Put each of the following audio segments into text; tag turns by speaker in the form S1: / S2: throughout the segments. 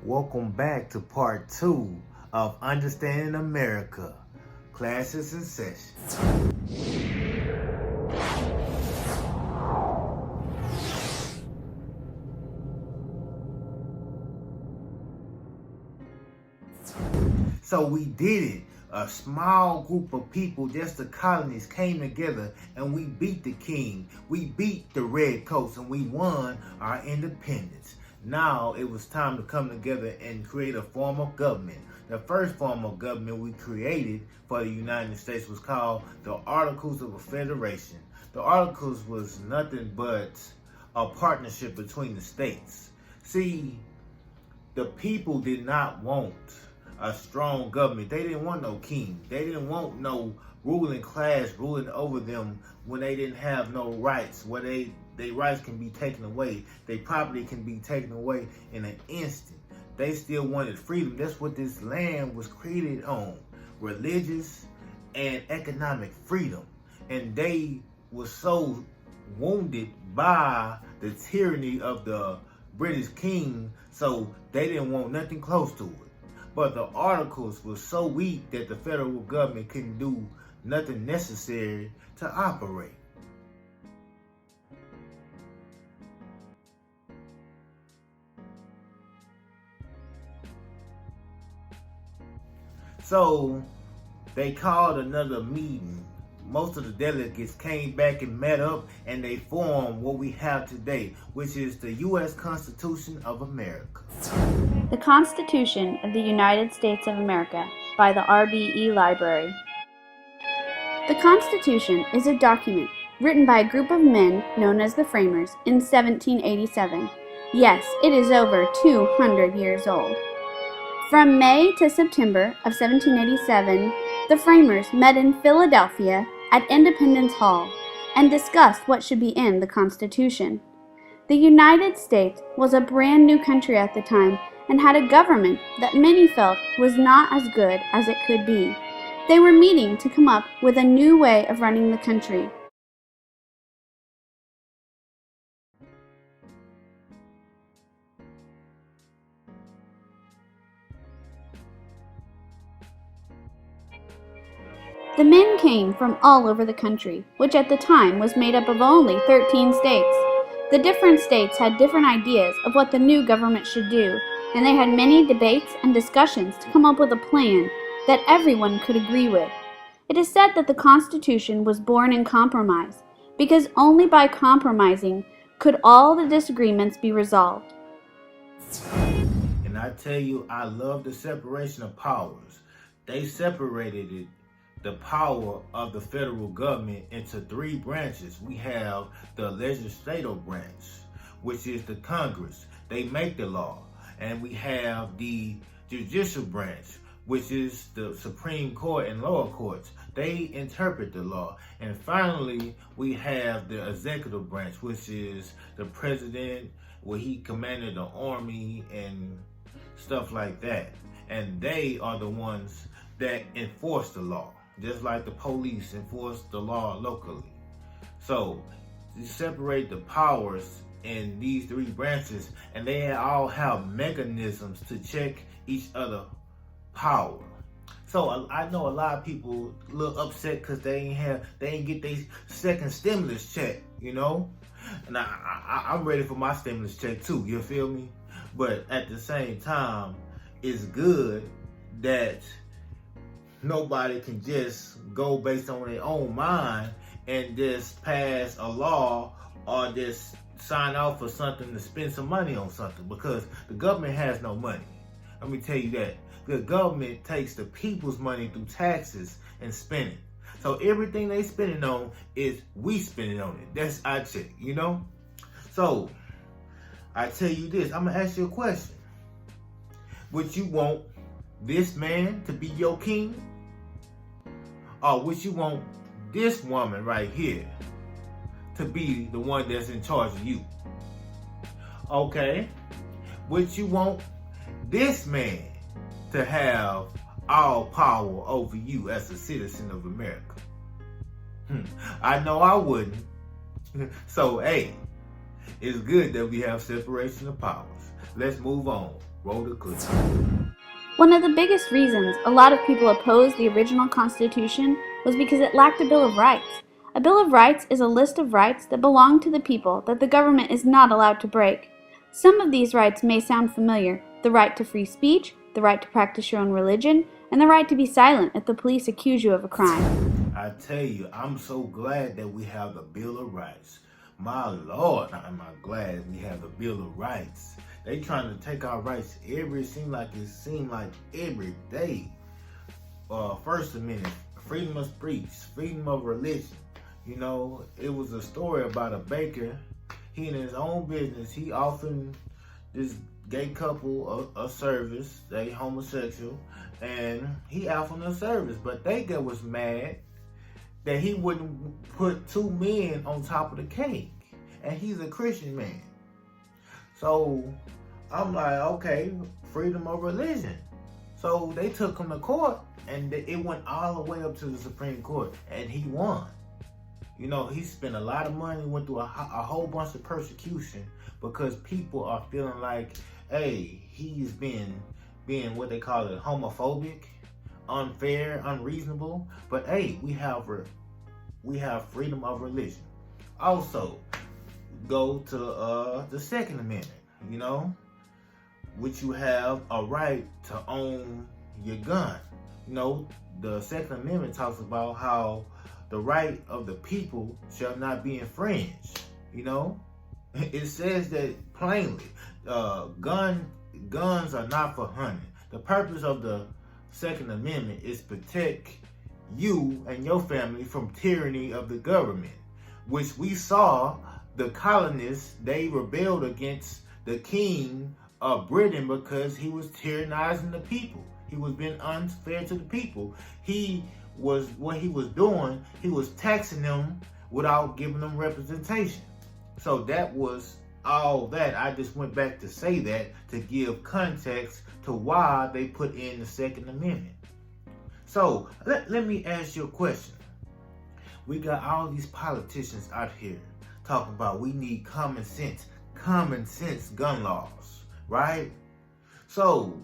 S1: Welcome back to part 2 of Understanding America. Classes in session. So we did it. A small group of people, just the colonies, came together and we beat the king. We beat the redcoats and we won our independence. Now it was time to come together and create a form of government. The first form of government we created for the United States was called the Articles of Confederation. The Articles was nothing but a partnership between the states. See, the people did not want a strong government. They didn't want no king. They didn't want no ruling class ruling over them when they didn't have no rights, where their rights can be taken away. Their property can be taken away in an instant. They still wanted freedom. That's what this land was created on. Religious and economic freedom. And they were so wounded by the tyranny of the British king, so they didn't want nothing close to it. But the articles were so weak that the federal government couldn't do nothing necessary to operate. So they called another meeting. Most of the delegates came back and met up and they formed what we have today, which is the U.S. Constitution of America.
S2: The Constitution of the United States of America by the RBE Library. The Constitution is a document written by a group of men known as the Framers in 1787. Yes, it is over 200 years old. From May to September of 1787, the Framers met in Philadelphia at Independence Hall and discussed what should be in the Constitution. The United States was a brand new country at the time and had a government that many felt was not as good as it could be. They were meeting to come up with a new way of running the country. The men came from all over the country, which at the time was made up of only 13 states. The different states had different ideas of what the new government should do, and they had many debates and discussions to come up with a plan that everyone could agree with. It is said that the Constitution was born in compromise, because only by compromising could all the disagreements be resolved.
S1: And I tell you, I love the separation of powers. They separated the power of the federal government into 3 branches. We have the legislative branch, which is the Congress. They make the law. And we have the judicial branch, which is the Supreme Court and lower courts. They interpret the law. And finally, we have the executive branch, which is the president, where he commanded the army and stuff like that. And they are the ones that enforce the law, just like the police enforce the law locally. So you separate the powers in these 3 branches, and they all have mechanisms to check each other power. So I know a lot of people look upset because they ain't get their second stimulus check, you know. And I'm ready for my stimulus check too. You feel me? But at the same time, it's good that nobody can just go based on their own mind and just pass a law or just sign off for something to spend some money on something, because the government has no money. Let me tell you that. The government takes the people's money through taxes and spend it. So everything they spending on is we spending on it. That's our check, you know? So I tell you this, I'm gonna ask you a question. Would you want this man to be your king? Or would you want this woman right here to be the one that's in charge of you? Okay. Would you want this man to have all power over you as a citizen of America? I know I wouldn't. So, hey, it's good that we have separation of powers. Let's move on. Roll the clip.
S2: One of the biggest reasons a lot of people opposed the original Constitution was because it lacked a Bill of Rights. A Bill of Rights is a list of rights that belong to the people that the government is not allowed to break. Some of these rights may sound familiar: the right to free speech, the right to practice your own religion, and the right to be silent if the police accuse you of a crime.
S1: I tell you, I'm so glad that we have the Bill of Rights. My Lord, am I glad we have the Bill of Rights. They trying to take our rights it seemed like every day. First Amendment, freedom of speech, freedom of religion. You know, it was a story about a baker. He in his own business, he offered this gay couple a service. They homosexual, and he offered them a service. But they was mad that he wouldn't put two men on top of the cake, and he's a Christian man. So I'm like, okay, freedom of religion. So they took him to court, and it went all the way up to the Supreme Court, and he won. You know, he spent a lot of money, went through a whole bunch of persecution because people are feeling like, hey, he's being what they call it, homophobic, unfair, unreasonable. But hey, we have freedom of religion. Also, go to the Second Amendment, you know, which you have a right to own your gun. You know, the Second Amendment talks about how the right of the people shall not be infringed. You know, it says that plainly. Guns are not for hunting. The purpose of the Second Amendment is protect you and your family from tyranny of the government, which we saw the colonists, they rebelled against the king of Britain because he was tyrannizing the people. He was being unfair to the people. He was taxing them without giving them representation. So that was all that. I just went back to say that to give context to why they put in the Second Amendment. So let me ask you a question. We got all these politicians out here talking about we need common sense gun laws, right? So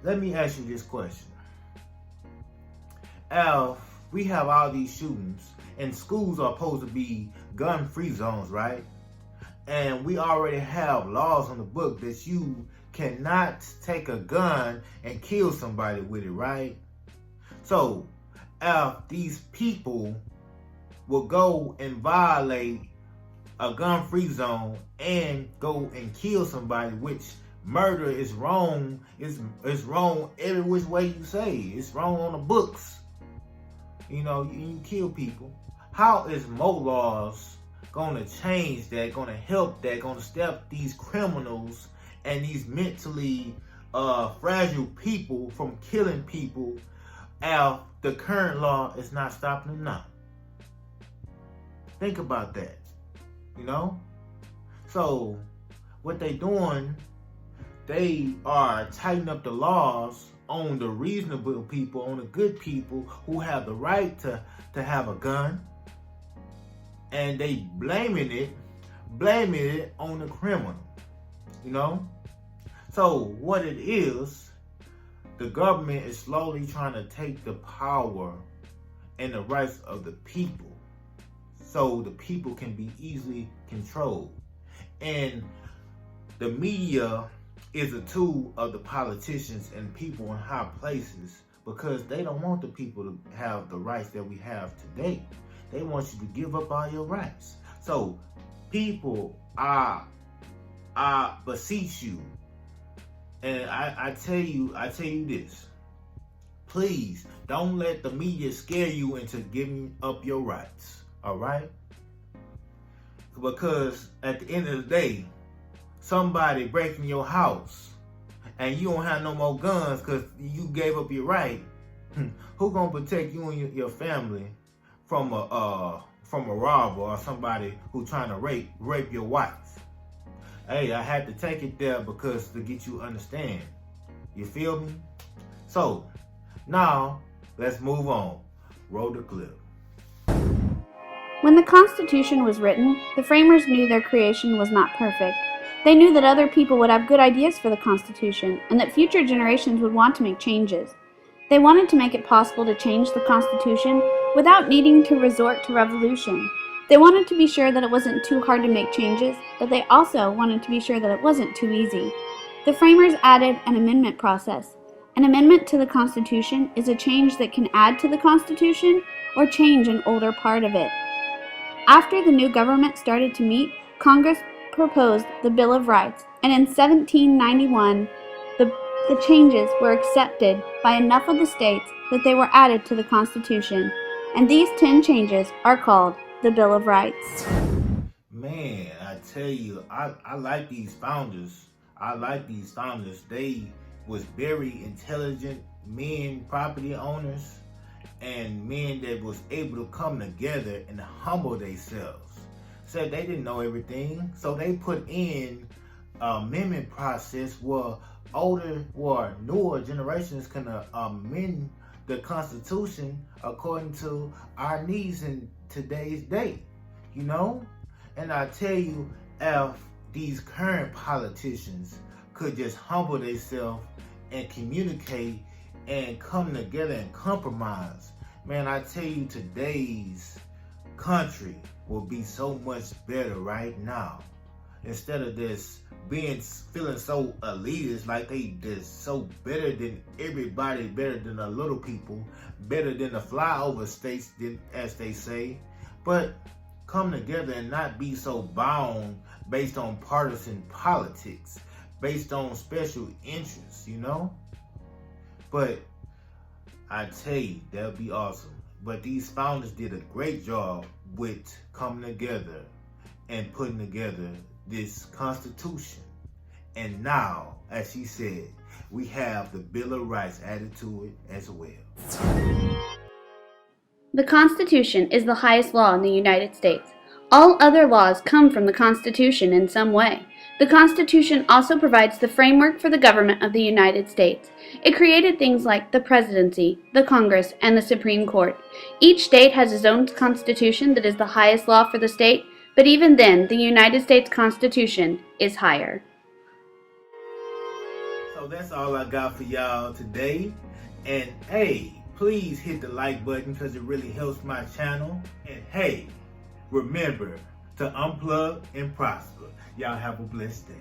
S1: let me ask you this question. If we have all these shootings and schools are supposed to be gun-free zones, right? And we already have laws on the book that you cannot take a gun and kill somebody with it, right? So if these people will go and violate a gun-free zone and go and kill somebody, which murder is wrong, it's wrong every which way you say. It's wrong on the books. You know, you kill people. How is more laws gonna change that, gonna help that, gonna stop these criminals and these mentally fragile people from killing people if the current law is not stopping them now? Think about that, you know? So what they doing, they are tightening up the laws on the reasonable people, on the good people who have the right to have a gun, and they blaming it on the criminal, you know? So what it is, the government is slowly trying to take the power and the rights of the people so the people can be easily controlled. And the media is a tool of the politicians and people in high places because they don't want the people to have the rights that we have today. They want you to give up all your rights. So people, I beseech you, and I tell you this. Please don't let the media scare you into giving up your rights. All right? Because at the end of the day, somebody breaking your house and you don't have no more guns because you gave up your right, who gonna protect you and your family from a robber or somebody who trying to rape your wife? Hey, I had to take it there because to get you understand. You feel me? So now let's move on. Roll the clip.
S2: When the Constitution was written, the framers knew their creation was not perfect. They knew that other people would have good ideas for the Constitution and that future generations would want to make changes. They wanted to make it possible to change the Constitution without needing to resort to revolution. They wanted to be sure that it wasn't too hard to make changes, but they also wanted to be sure that it wasn't too easy. The framers added an amendment process. An amendment to the Constitution is a change that can add to the Constitution or change an older part of it. After the new government started to meet, Congress proposed the Bill of Rights, and in 1791, the changes were accepted by enough of the states that they were added to the Constitution, and these 10 changes are called the Bill of Rights.
S1: Man, I tell you, I like these founders. They was very intelligent men, property owners, and men that was able to come together and humble themselves. Said they didn't know everything, so they put in an amendment process where newer generations can amend the Constitution according to our needs in today's day, you know? And I tell you, if these current politicians could just humble themselves and communicate and come together and compromise, man, I tell you, today's country will be so much better right now. Instead of this feeling so elitist, like they just so better than everybody, better than the little people, better than the flyover states, as they say. But come together and not be so bound based on partisan politics, based on special interests, you know? But I tell you, that would be awesome. But these founders did a great job with coming together and putting together this Constitution. And now, as she said, we have the Bill of Rights added to it as well.
S2: The Constitution is the highest law in the United States. All other laws come from the Constitution in some way. The Constitution also provides the framework for the government of the United States. It created things like the presidency, the Congress, and the Supreme Court. Each state has its own constitution that is the highest law for the state, but even then, the United States Constitution is higher.
S1: So that's all I got for y'all today. And hey, please hit the like button because it really helps my channel. And hey, remember to unplug and prosper. Y'all have a blessed day.